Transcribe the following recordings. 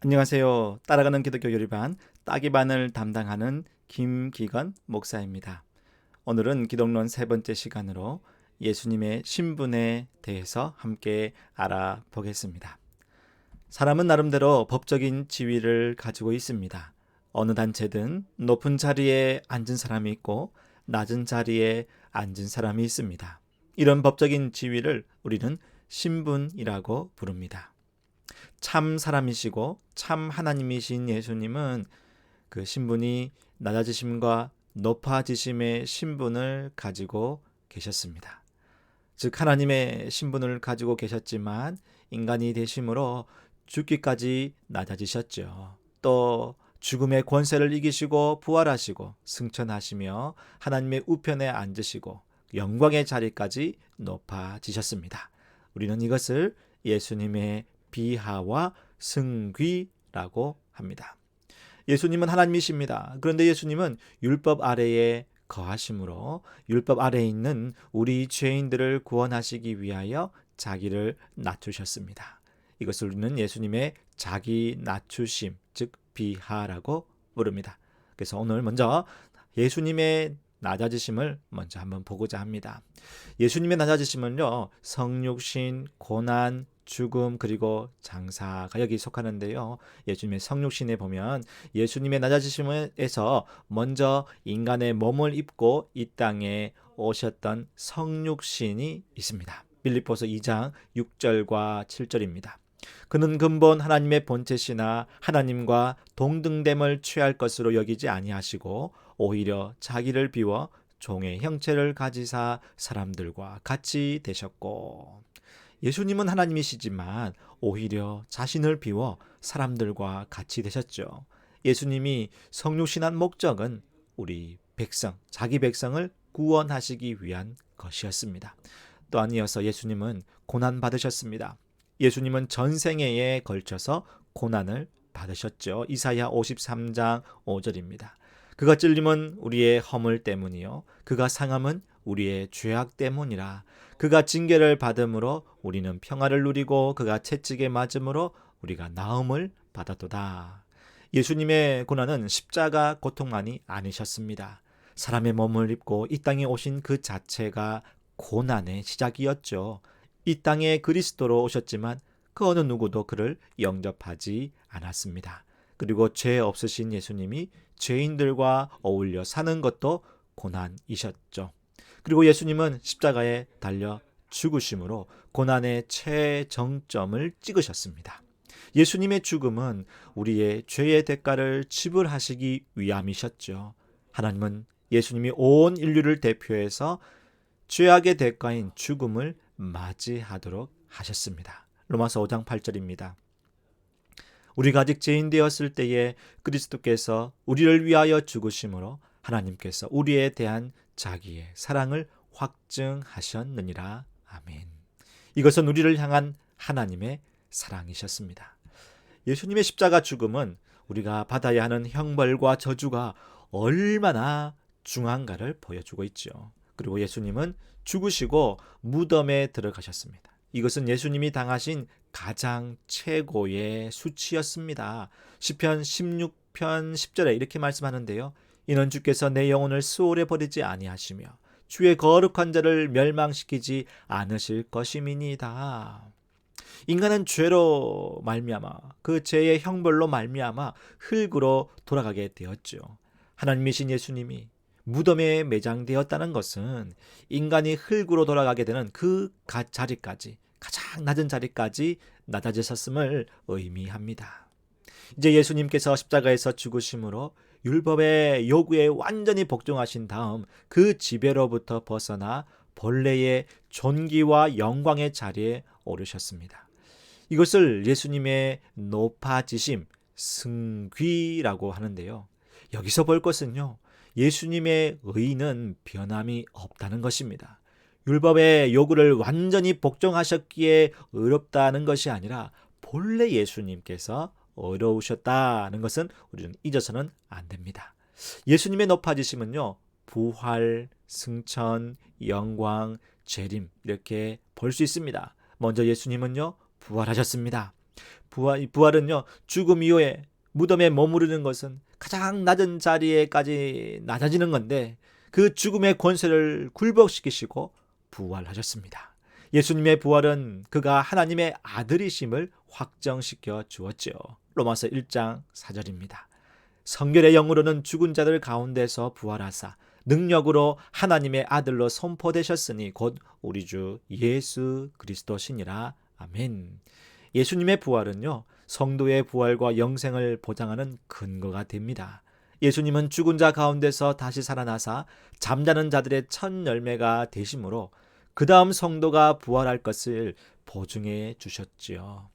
안녕하세요. 따라가는 기독교 요리반 따기반을 담당하는 김기건 목사입니다. 오늘은 기독론 세 번째 시간으로 예수님의 신분에 대해서 함께 알아보겠습니다. 사람은 나름대로 법적인 지위를 가지고 있습니다. 어느 단체든 높은 자리에 앉은 사람이 있고 낮은 자리에 앉은 사람이 있습니다. 이런 법적인 지위를 우리는 신분이라고 부릅니다. 참 사람이시고 참 하나님이신 예수님은 그 신분이 낮아지심과 높아지심의 신분을 가지고 계셨습니다. 즉 하나님의 신분을 가지고 계셨지만 인간이 되심으로 죽기까지 낮아지셨죠. 또 죽음의 권세를 이기시고 부활하시고 승천하시며 하나님의 우편에 앉으시고 영광의 자리까지 높아지셨습니다. 우리는 이것을 예수님의 비하와 승귀라고 합니다. 예수님은 하나님이십니다. 그런데 예수님은 율법 아래에 거하심으로 율법 아래에 있는 우리 죄인들을 구원하시기 위하여 자기를 낮추셨습니다. 이것을 우리는 예수님의 자기 낮추심, 즉 비하라고 부릅니다. 그래서 오늘 먼저 예수님의 낮아지심을 먼저 한번 보고자 합니다. 예수님의 낮아지심은요, 성육신, 고난, 죽음 그리고 장사가 여기 속하는데요. 예수님의 성육신에 보면 예수님의 낮아지심에서 먼저 인간의 몸을 입고 이 땅에 오셨던 성육신이 있습니다. 빌립보서 2장 6절과 7절입니다. 그는 근본 하나님의 본체시나 하나님과 동등됨을 취할 것으로 여기지 아니하시고 오히려 자기를 비워 종의 형체를 가지사 사람들과 같이 되셨고, 예수님은 하나님이시지만 오히려 자신을 비워 사람들과 같이 되셨죠. 예수님이 성육신한 목적은 우리 백성, 자기 백성을 구원하시기 위한 것이었습니다. 또한 이어서 예수님은 고난 받으셨습니다. 예수님은 전생애에 걸쳐서 고난을 받으셨죠. 이사야 53장 5절입니다. 그가 찔림은 우리의 허물 때문이요 그가 상함은 우리의 죄악 때문이라. 그가 징계를 받음으로 우리는 평화를 누리고 그가 채찍에 맞음으로 우리가 나음을 받았도다. 예수님의 고난은 십자가 고통만이 아니셨습니다. 사람의 몸을 입고 이 땅에 오신 그 자체가 고난의 시작이었죠. 이 땅에 그리스도로 오셨지만 그 어느 누구도 그를 영접하지 않았습니다. 그리고 죄 없으신 예수님이 죄인들과 어울려 사는 것도 고난이셨죠. 그리고 예수님은 십자가에 달려 죽으심으로 고난의 최정점을 찍으셨습니다. 예수님의 죽음은 우리의 죄의 대가를 지불하시기 위함이셨죠. 하나님은 예수님이 온 인류를 대표해서 죄악의 대가인 죽음을 맞이하도록 하셨습니다. 로마서 5장 8절입니다. 우리가 아직 죄인 되었을 때에 그리스도께서 우리를 위하여 죽으심으로 하나님께서 우리에 대한 자기의 사랑을 확증하셨느니라. 아멘. 이것은 우리를 향한 하나님의 사랑이셨습니다. 예수님의 십자가 죽음은 우리가 받아야 하는 형벌과 저주가 얼마나 중한가를 보여주고 있죠. 그리고 예수님은 죽으시고 무덤에 들어가셨습니다. 이것은 예수님이 당하신 가장 최고의 수치였습니다. 시편 16편 10절에 이렇게 말씀하는데요. 이는 주께서 내 영혼을 수월에 버리지 아니하시며 주의 거룩한 자를 멸망시키지 않으실 것임이니이다. 인간은 죄로 말미암아 그 죄의 형벌로 말미암아 흙으로 돌아가게 되었죠. 하나님이신 예수님이 무덤에 매장되었다는 것은 인간이 흙으로 돌아가게 되는 그 자리까지, 가장 낮은 자리까지 낮아지셨음을 의미합니다. 이제 예수님께서 십자가에서 죽으심으로 율법의 요구에 완전히 복종하신 다음 그 지배로부터 벗어나 본래의 존귀와 영광의 자리에 오르셨습니다. 이것을 예수님의 높아지심, 승귀라고 하는데요. 여기서 볼 것은요, 예수님의 의는 변함이 없다는 것입니다. 율법의 요구를 완전히 복종하셨기에 의롭다는 것이 아니라 본래 예수님께서 어려우셨다는 것은 우리는 잊어서는 안 됩니다. 예수님의 높아지심은요, 부활, 승천, 영광, 재림 이렇게 볼 수 있습니다. 먼저 예수님은요, 부활하셨습니다. 부활은요, 죽음 이후에 무덤에 머무르는 것은 가장 낮은 자리에까지 낮아지는 건데 그 죽음의 권세를 굴복시키시고 부활하셨습니다. 예수님의 부활은 그가 하나님의 아들이심을 확정시켜 주었죠. 로마서 1장 4절입니다. 성결의 영으로는 죽은 자들 가운데서 부활하사 능력으로 하나님의 아들로 선포되셨으니 곧 우리 주 예수 그리스도시니라. 아멘. 예수님의 부활은요, 성도의 부활과 영생을 보장하는 근거가 됩니다. 예수님은 죽은 자 가운데서 다시 살아나사 잠자는 자들의 첫 열매가 되심으로 그 다음 성도가 부활할 것을 보증해 주셨지요.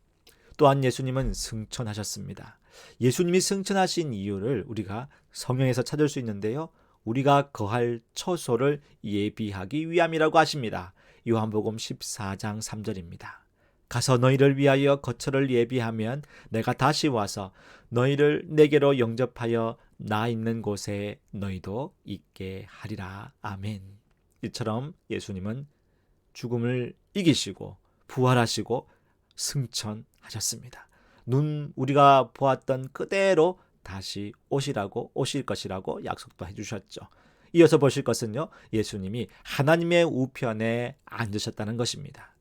또한 예수님은 승천하셨습니다. 예수님이 승천하신 이유를 우리가 성경에서 찾을 수 있는데요, 우리가 거할 처소를 예비하기 위함이라고 하십니다. 요한복음 14장 3절입니다. 가서 너희를 위하여 거처를 예비하면 내가 다시 와서 너희를 내게로 영접하여 나 있는 곳에 너희도 있게 하리라. 아멘. 이처럼 예수님은 죽음을 이기시고 부활하시고 승천하셨습니다. 우리가 보았던 그대로 다시 오실 것이라고 약속도 해주셨죠. 이어서 보실 것은요, 예수님이 하나님의 우편에 앉으셨다는 것입니다.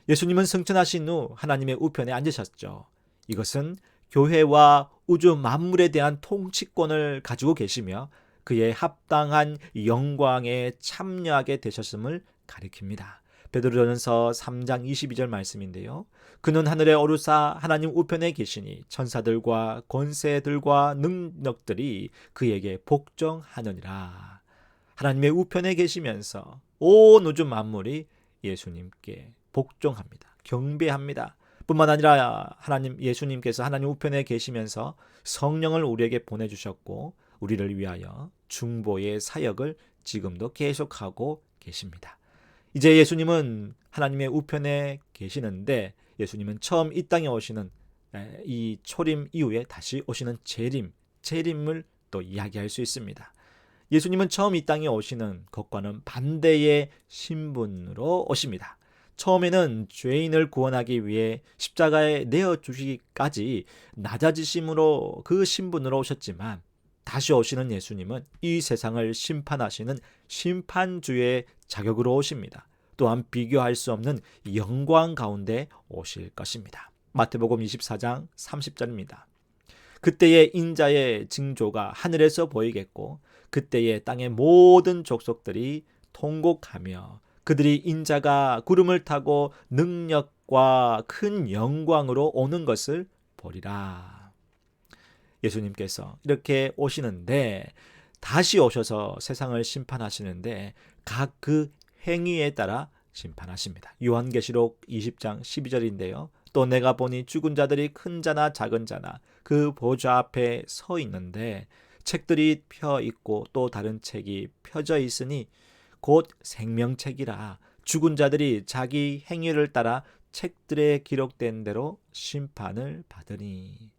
예수님은 승천하신 후 하나님의 우편에 앉으셨죠. 이것은 교회와 우주 만물에 대한 통치권을 가지고 계시며 그의 합당한 영광에 참여하게 되셨음을 가리킵니다. 베드로전서 3장 22절 말씀인데요. 그는 하늘에 오르사 하나님 우편에 계시니 천사들과 권세들과 능력들이 그에게 복종하느니라. 하나님의 우편에 계시면서 온 우주 만물이 예수님께 복종합니다. 경배합니다. 뿐만 아니라 예수님께서 하나님 우편에 계시면서 성령을 우리에게 보내주셨고 우리를 위하여 중보의 사역을 지금도 계속하고 계십니다. 이제 예수님은 하나님의 우편에 계시는데 예수님은 처음 이 땅에 오시는 이 초림 이후에 다시 오시는 재림을 또 이야기할 수 있습니다. 예수님은 처음 이 땅에 오시는 것과는 반대의 신분으로 오십니다. 처음에는 죄인을 구원하기 위해 십자가에 내어주시기까지 낮아지심으로 그 신분으로 오셨지만 다시 오시는 예수님은 이 세상을 심판하시는 심판주의 자격으로 오십니다. 또한 비교할 수 없는 영광 가운데 오실 것입니다. 마태복음 24장 30절입니다. 그때의 인자의 징조가 하늘에서 보이겠고 그때의 땅의 모든 족속들이 통곡하며 그들이 인자가 구름을 타고 능력과 큰 영광으로 오는 것을 보리라. 예수님께서 이렇게 오시는데 다시 오셔서 세상을 심판하시는데 각 그 행위에 따라 심판하십니다. 요한계시록 20장 12절인데요. 또 내가 보니 죽은 자들이 큰 자나 작은 자나 그 보좌 앞에 서 있는데 책들이 펴 있고 또 다른 책이 펴져 있으니 곧 생명책이라. 죽은 자들이 자기 행위를 따라 책들에 기록된 대로 심판을 받으니.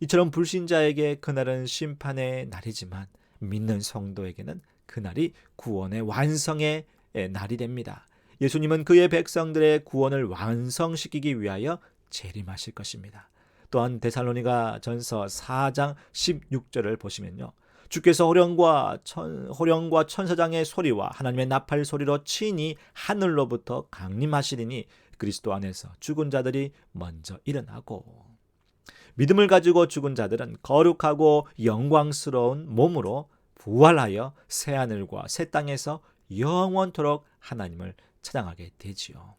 이처럼 불신자에게 그날은 심판의 날이지만 믿는 성도에게는 그날이 구원의 완성의 날이 됩니다. 예수님은 그의 백성들의 구원을 완성시키기 위하여 재림하실 것입니다. 또한 데살로니가 전서 4장 16절을 보시면요. 주께서 호령과 천사장의 소리와 하나님의 나팔 소리로 친히 하늘로부터 강림하시리니 그리스도 안에서 죽은 자들이 먼저 일어나고. 믿음을 가지고 죽은 자들은 거룩하고 영광스러운 몸으로 부활하여 새하늘과 새 땅에서 영원토록 하나님을 찬양하게 되지요.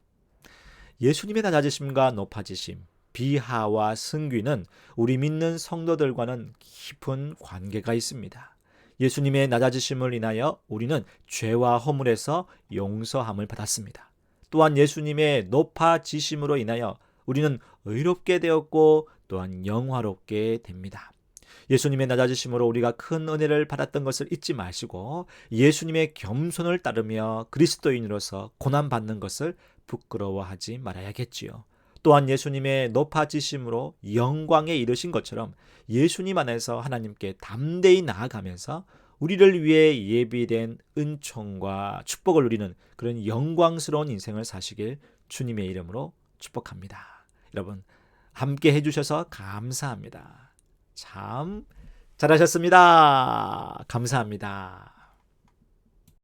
예수님의 낮아지심과 높아지심, 비하와 승귀는 우리 믿는 성도들과는 깊은 관계가 있습니다. 예수님의 낮아지심을 인하여 우리는 죄와 허물에서 용서함을 받았습니다. 또한 예수님의 높아지심으로 인하여 우리는 의롭게 되었고 또한 영화롭게 됩니다. 예수님의 낮아지심으로 우리가 큰 은혜를 받았던 것을 잊지 마시고 예수님의 겸손을 따르며 그리스도인으로서 고난받는 것을 부끄러워하지 말아야겠지요. 또한 예수님의 높아지심으로 영광에 이르신 것처럼 예수님 안에서 하나님께 담대히 나아가면서 우리를 위해 예비된 은총과 축복을 누리는 그런 영광스러운 인생을 사시길 주님의 이름으로 축복합니다. 여러분, 함께 해주셔서 감사합니다. 참 잘하셨습니다. 감사합니다.